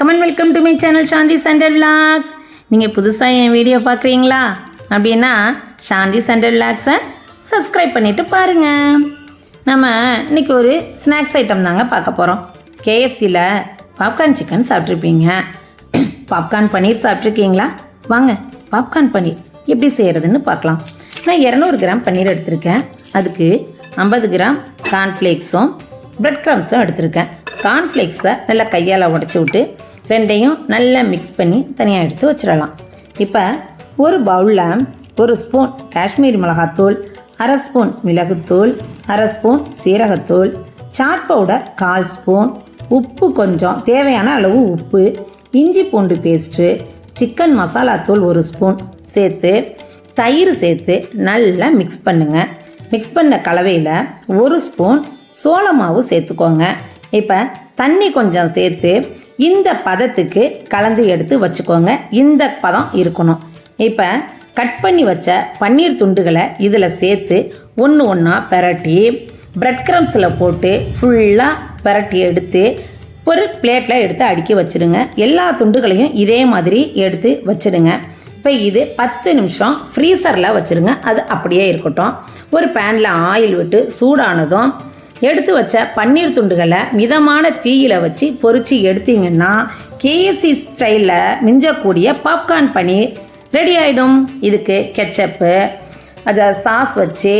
வணக்கம் and welcome to my channel Shanthi Sundar vlogs. நீங்கள் புதுசாக என் வீடியோ பார்க்குறீங்களா அப்படின்னா சாந்தி சண்டர் விலாக்ஸை சப்ஸ்கிரைப் பண்ணிவிட்டு பாருங்கள். நம்ம இன்றைக்கி ஒரு ஸ்நாக்ஸ் ஐட்டம் தாங்க பார்க்க போகிறோம். கேஎஃப்சியில் பாப்கார்ன் சிக்கன் சாப்பிட்ருப்பீங்க, பாப்கார்ன் பன்னீர் சாப்பிட்ருக்கீங்களா? வாங்க பாப்கார்ன் பன்னீர் எப்படி செய்கிறதுன்னு பார்க்கலாம். நான் 200 கிராம் பன்னீர் எடுத்திருக்கேன். அதுக்கு 50 கிராம் கார்ன்ஃப்ளேக்ஸும் பிரெட் க்ரம்ஸும் எடுத்திருக்கேன். கார்ன்ஃப்ளேக்ஸை நல்லா கையால் உடச்சி விட்டு ரெண்டையும் நல்லா மிக்ஸ் பண்ணி தனியாக எடுத்து வச்சிடலாம். இப்போ ஒரு பவுலில் 1 ஸ்பூன் காஷ்மீரி மிளகாத்தூள், 1/2 ஸ்பூன் மிளகுத்தூள், 1/2 ஸ்பூன் சீரகத்தூள், சாட் பவுடர் 1/4 ஸ்பூன், உப்பு கொஞ்சம் தேவையான அளவு உப்பு, இஞ்சி பூண்டு பேஸ்ட்டு, சிக்கன் மசாலா தூள் 1 ஸ்பூன் சேர்த்து தயிர் சேர்த்து நல்லா மிக்ஸ் பண்ணுங்கள். மிக்ஸ் பண்ண கலவையில் 1 ஸ்பூன் சோள மாவு சேர்த்துக்கோங்க. இப்போ தண்ணி கொஞ்சம் சேர்த்து இந்த பதத்துக்கு கலந்து எடுத்து வச்சுக்கோங்க. இந்த பதம் இருக்கணும். இப்போ கட் பண்ணி வச்ச பன்னீர் துண்டுகளை இதில் சேர்த்து ஒன்று ஒன்றா பிரட்டி பிரெட் க்ரம்ஸில் போட்டு ஃபுல்லாக பிரட்டி எடுத்து ஒரு பிளேட்டில் எடுத்து அடுக்கி வச்சுடுங்க. எல்லா துண்டுகளையும் இதே மாதிரி எடுத்து வச்சுடுங்க. இப்போ இது 10 நிமிஷம் ஃப்ரீசரில் வச்சுடுங்க. அது அப்படியே இருக்கட்டும். ஒரு பேனில் ஆயில் விட்டு சூடானதும் எடுத்து வச்ச பன்னீர் துண்டுகளை மிதமான தீயில வச்சு பொரிச்சு எடுத்தீங்கன்னா கேஎஃப்சி ஸ்டைலில் மிஞ்சக்கூடிய பாப்கார்ன் பன்னீர் ரெடி ஆகிடும். இதுக்கு கெச்சப்பு, அதை சாஸ் வச்சு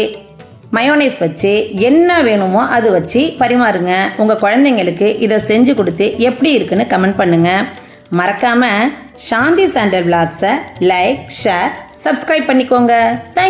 மயோனைஸ் வச்சு என்ன வேணுமோ அது வச்சு பரிமாறுங்க. உங்கள் குழந்தைங்களுக்கு இதை செஞ்சு கொடுத்து எப்படி இருக்குன்னு கமெண்ட் பண்ணுங்கள். மறக்காமல் சாந்தி சண்டர் விலாக்ஸை லைக், ஷேர், சப்ஸ்கிரைப் பண்ணிக்கோங்க. தேங்க்ஸ்.